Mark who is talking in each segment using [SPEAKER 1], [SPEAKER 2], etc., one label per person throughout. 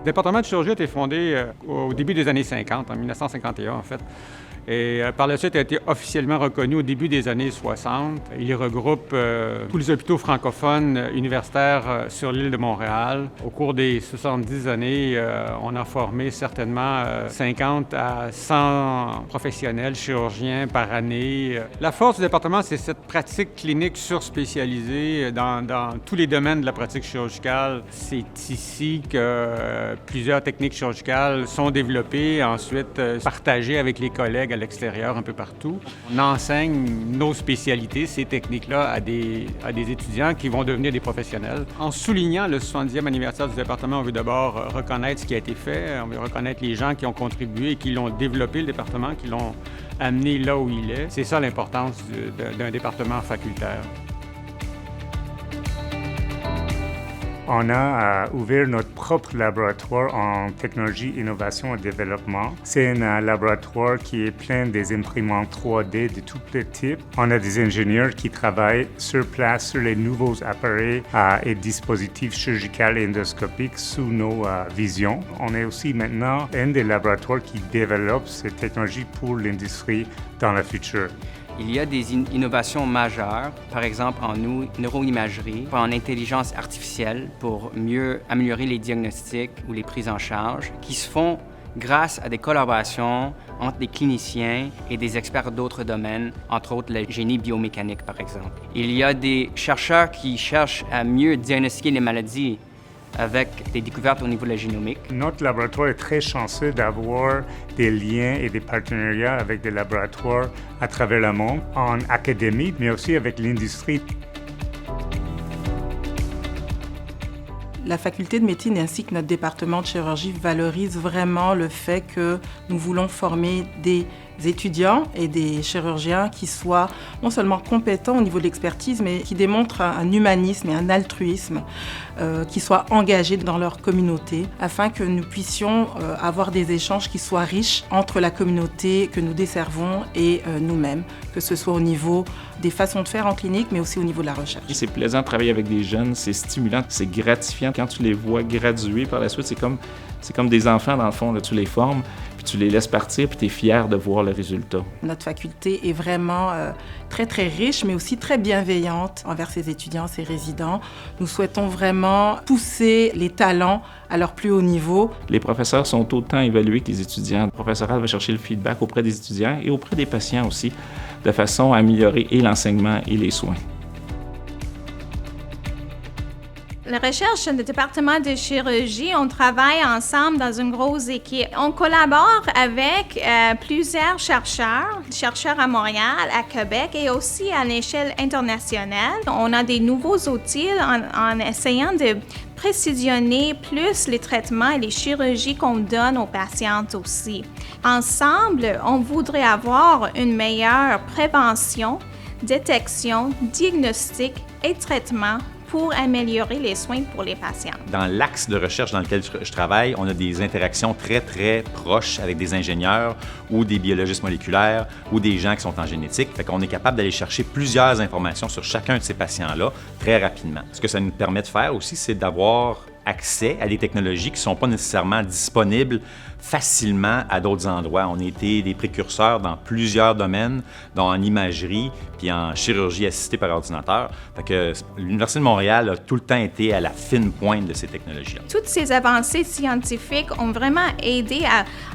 [SPEAKER 1] Le département de chirurgie a été fondé au début des années 50, en 1951 en fait. Et par la suite, a été officiellement reconnu au début des années 60. Il regroupe tous les hôpitaux francophones universitaires sur l'île de Montréal. Au cours des 70 années, on a formé certainement 50 à 100 professionnels chirurgiens par année. La force du département, c'est cette pratique clinique surspécialisée dans tous les domaines de la pratique chirurgicale. C'est ici que plusieurs techniques chirurgicales sont développées, ensuite partagées avec les collègues à l'extérieur, un peu partout. On enseigne nos spécialités, ces techniques-là, à des étudiants qui vont devenir des professionnels. En soulignant le 70e anniversaire du département, on veut d'abord reconnaître ce qui a été fait, on veut reconnaître les gens qui ont contribué et qui l'ont développé, le département, qui l'ont amené là où il est. C'est ça l'importance d'un département facultaire.
[SPEAKER 2] On a ouvert notre propre laboratoire en technologie, innovation et développement. C'est un laboratoire qui est plein des imprimantes 3D de tous les types. On a des ingénieurs qui travaillent sur place sur les nouveaux appareils et dispositifs chirurgicaux et endoscopiques sous nos visions. On est aussi maintenant un des laboratoires qui développe ces technologies pour l'industrie dans le futur.
[SPEAKER 3] Il y a des innovations majeures, par exemple en neuroimagerie, en intelligence artificielle pour mieux améliorer les diagnostics ou les prises en charge, qui se font grâce à des collaborations entre des cliniciens et des experts d'autres domaines, entre autres le génie biomécanique, par exemple. Il y a des chercheurs qui cherchent à mieux diagnostiquer les maladies avec des découvertes au niveau de la génomique.
[SPEAKER 2] Notre laboratoire est très chanceux d'avoir des liens et des partenariats avec des laboratoires à travers le monde, en académie, mais aussi avec l'industrie.
[SPEAKER 4] La faculté de médecine ainsi que notre département de chirurgie valorisent vraiment le fait que nous voulons former des étudiants et des chirurgiens qui soient non seulement compétents au niveau de l'expertise, mais qui démontrent un humanisme et un altruisme, qui soient engagés dans leur communauté, afin que nous puissions avoir des échanges qui soient riches entre la communauté que nous desservons et nous-mêmes, que ce soit au niveau des façons de faire en clinique, mais aussi au niveau de la recherche.
[SPEAKER 5] C'est plaisant de travailler avec des jeunes, c'est stimulant, c'est gratifiant. Quand tu les vois graduer par la suite, c'est comme des enfants dans le fond, là, tu les formes, puis tu les laisses partir, puis tu es fier de voir le résultat.
[SPEAKER 4] Notre faculté est vraiment très, très riche, mais aussi très bienveillante envers ses étudiants, ses résidents. Nous souhaitons vraiment pousser les talents à leur plus haut niveau.
[SPEAKER 5] Les professeurs sont autant évalués que les étudiants. Le professorat va chercher le feedback auprès des étudiants et auprès des patients aussi, de façon à améliorer et l'enseignement et les soins.
[SPEAKER 6] La recherche du département de chirurgie, on travaille ensemble dans une grosse équipe. On collabore avec plusieurs chercheurs à Montréal, à Québec et aussi à l'échelle internationale. On a des nouveaux outils en essayant de précisionner plus les traitements et les chirurgies qu'on donne aux patientes aussi. Ensemble, on voudrait avoir une meilleure prévention, détection, diagnostic et traitement pour améliorer les soins pour les patients.
[SPEAKER 7] Dans l'axe de recherche dans lequel je travaille, on a des interactions très, très proches avec des ingénieurs ou des biologistes moléculaires ou des gens qui sont en génétique. Fait qu'on est capable d'aller chercher plusieurs informations sur chacun de ces patients-là très rapidement. Ce que ça nous permet de faire aussi, c'est d'avoir accès à des technologies qui ne sont pas nécessairement disponibles facilement à d'autres endroits. On a été des précurseurs dans plusieurs domaines, dont en imagerie puis en chirurgie assistée par ordinateur. Fait que l'Université de Montréal a tout le temps été à la fine pointe de ces technologies-là.
[SPEAKER 6] Toutes ces avancées scientifiques ont vraiment aidé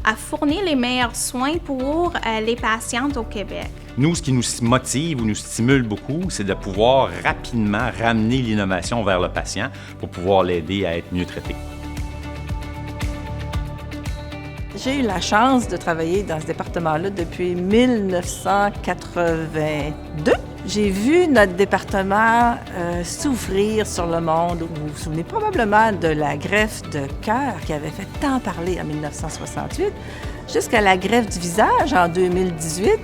[SPEAKER 6] à fournir les meilleurs soins pour les patientes au Québec.
[SPEAKER 7] Nous, ce qui nous motive ou nous stimule beaucoup, c'est de pouvoir rapidement ramener l'innovation vers le patient pour pouvoir l'aider à être mieux traité.
[SPEAKER 8] J'ai eu la chance de travailler dans ce département-là depuis 1982. J'ai vu notre département s'ouvrir sur le monde. Vous vous souvenez probablement de la greffe de cœur qui avait fait tant parler en 1968, jusqu'à la greffe du visage en 2018.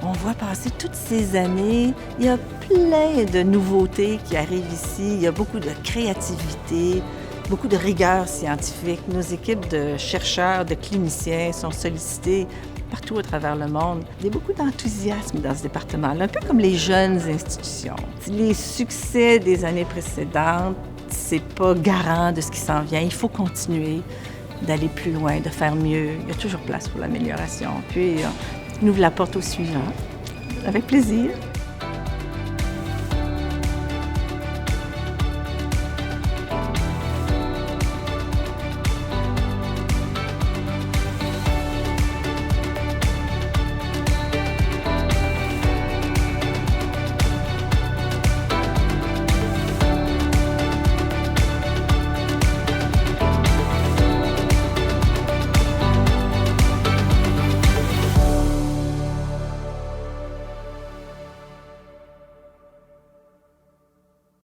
[SPEAKER 8] On voit passer toutes ces années. Il y a plein de nouveautés qui arrivent ici. Il y a beaucoup de créativité, beaucoup de rigueur scientifique. Nos équipes de chercheurs, de cliniciens sont sollicitées partout à travers le monde. Il y a beaucoup d'enthousiasme dans ce département-là, un peu comme les jeunes institutions. Les succès des années précédentes, c'est pas garant de ce qui s'en vient. Il faut continuer d'aller plus loin, de faire mieux. Il y a toujours place pour l'amélioration. Puis, on ouvre la porte au suivant. Avec plaisir.